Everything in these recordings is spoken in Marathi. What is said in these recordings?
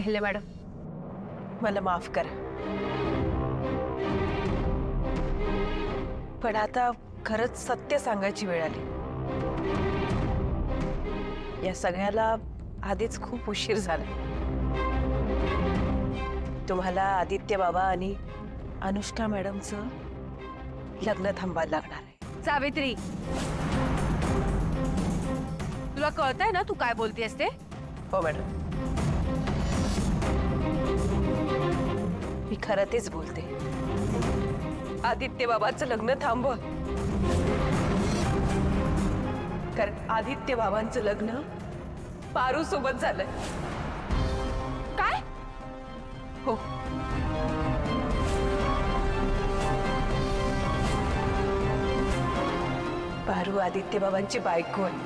अहिल्या मॅडम, मला माफ करा, पण आता खरंच सत्य सांगायची वेळ आली। या सगळ्याला आधीच खूप उशीर झाला। तुम्हाला आदित्य बाबा आणि अनुष्का मॅडमचं लग्न थांबायला लागणार आहे। सावित्री, तुला कळतंय ना तू काय बोलतेस ते? हो मॅडम, मी खरं तेच बोलते। आदित्य बाबांचं लग्न थांबवा, कारण आदित्य बाबांचं लग्न पारू सोबत झालंय। काय? हो, पारू आदित्य बाबांची बायको आहे,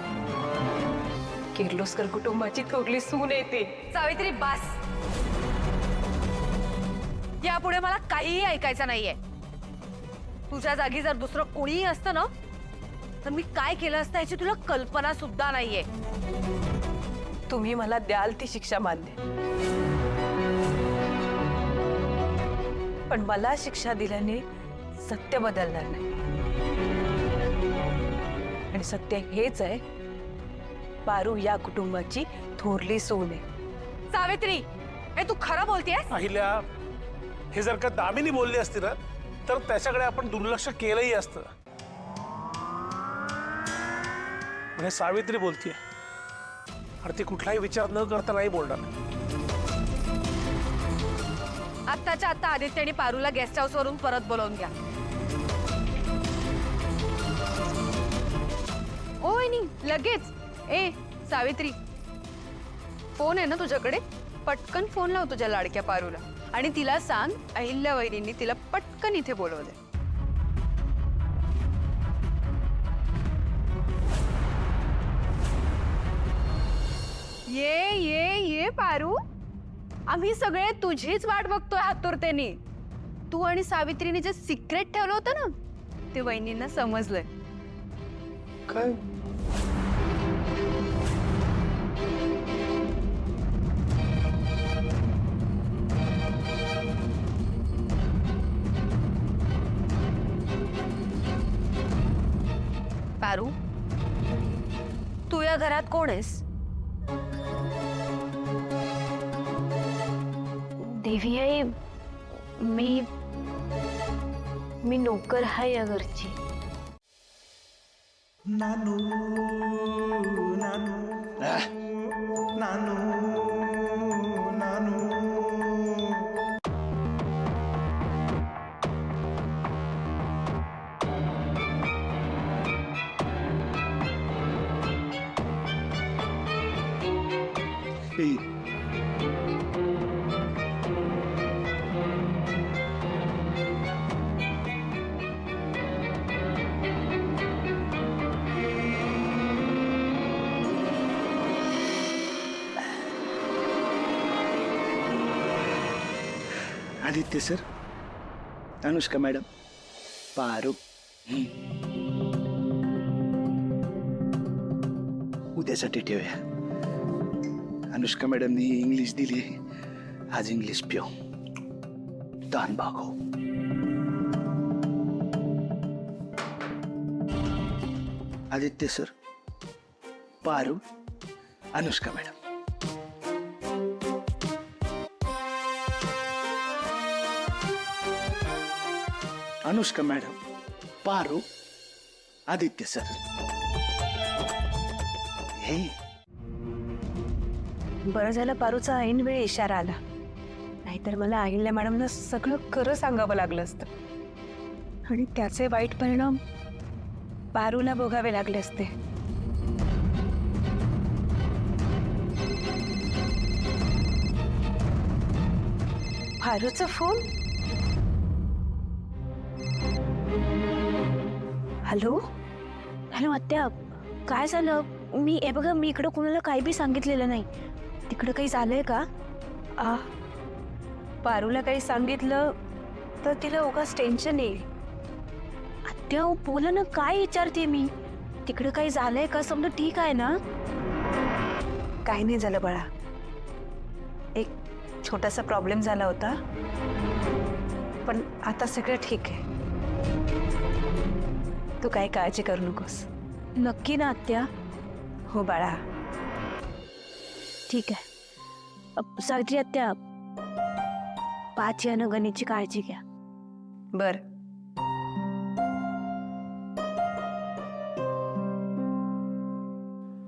किर्लोस्कर कुटुंबाची थोरली सून येते। सावित्री बस, यापुढे मला काहीही ऐकायचं नाहीये। तुझ्या जागी जर दुसरं कोणीही असतं ना तर मी काय केलं असतं याची तुला कल्पना सुद्धा नाहीये। तुम्ही मला द्याल ती शिक्षा मान्य, पण मला शिक्षा दिल्याने सत्य बदलणार नाही, आणि सत्य हेच आहे, पारू या कुटुंबाची थोरली सून आहे। सावित्री, हे तू खरं बोलतेस? अहिल्या, हे जर का दामिनी बोलली असती ना तर त्याच्याकडे आपण दुर्लक्ष केलंही असतं, पण हे सावित्री बोलतीये आणि ती कुठलाही विचार न करता नाही बोलणार। आत्ताच्या आत्ता आदित्य आणि पारूला गेस्ट हाऊस वरून परत बोलावून घ्या। ओ नाही लगेच। ए सावित्री, फोन आहे ना तुझ्याकडे? पटकन फोन लाव तुझ्या लाडक्या पारूला आणि तिला सांग अहिल्या वहिनींनी तिला पटकन इथे बोलवलंय। ये ये ये पारू, आम्ही सगळे तुझीच वाट बघतोय आतुरतेने। तू आणि सावित्रीने जे सिक्रेट ठेवलं होतं ना ते वहिनींना समजलंय। काय? पारू, तू या घरात कोण आहेस? देवी आई, मी नोकर आहे या घरची। नानू नानू नानू नानू आदित्य सर, अनुष्का मॅडम, पारू, उद्यासाठी ठेवूया। अनुष्का मॅडमनी इंग्लिश दिली, आज इंग्लिश पिऊ, दान भागो। Aditya sir, Paru, Anushka madam. Anushka madam, Paru, Aditya sir. हे बरं झालं पारूचा ऐन वेळी इशारा आला, नाहीतर मला अहिल्या मॅडमनं सगळं खरं सांगावं लागलं असतं, आणि त्याचे वाईट परिणाम पारूला भोगावे लागले असते। पारूचा फोन। हॅलो हॅलो आत्या, काय झालं? मी हे बघा, मी इकडं कोणाला काही बी सांगितलेलं नाही। तिकडं काही झालंय का? पारूला काही सांगितलं तर तिला उगाच टेन्शन येईल। आत्या बोला ना, काय विचारते मी? तिकडं काही झालंय का? समजा ठीक आहे ना? काही नाही झालं बाळा, एक छोटासा प्रॉब्लेम झाला होता, पण आता सगळं ठीक आहे. तू काही काळजी करू नकोस. नक्की ना आत्या? हो बाळा. ठीक आहे. सावित्री आत्या, 5 या गणेशची काळजी घ्या. बर.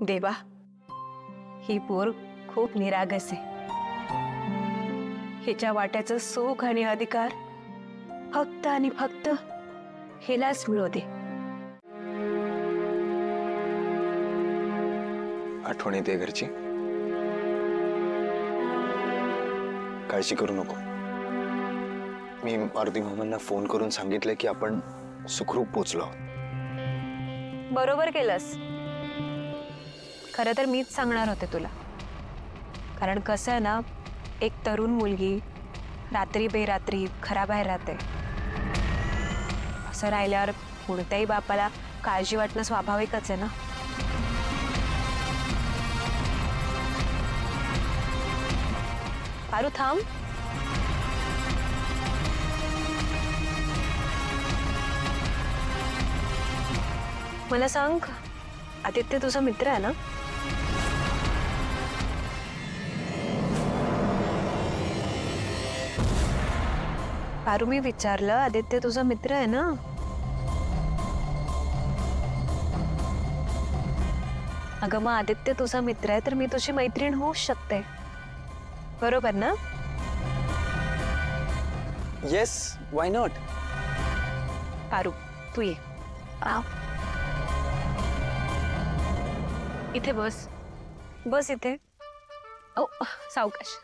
देवा, ही पोर खूप निरागस आहे. हिच्या वाट्याचं सुख आणि अधिकार फक्त आणि फक्त हिलाच मिळू दे. आठवण येते घरची. काळजी करू नको. मी मारुती मामांना फोन करून सांगितलं की आपण सुखरूप पोचलो. बरोबर केलंस. खरं तर मीच सांगणार होते तुला, कारण कसं आहे ना, एक तरुण मुलगी रात्री बेरात्री घराबाहेर राहते. असं राहिल्यावर कोणत्याही बापाला काळजी वाटणं स्वाभाविकच आहे ना. पारू थांब. मला सांग, आदित्य तुझा मित्र आहे ना? पारू, मी विचारलं, आदित्य तुझा मित्र आहे ना? अगं मग आदित्य तुझा मित्र आहे तर मी तुझी मैत्रीण होऊच शकते, बरोबर ना? Yes, why not. पारू, तू ये. इथे बस. बस इथे. ओ, सावकाश.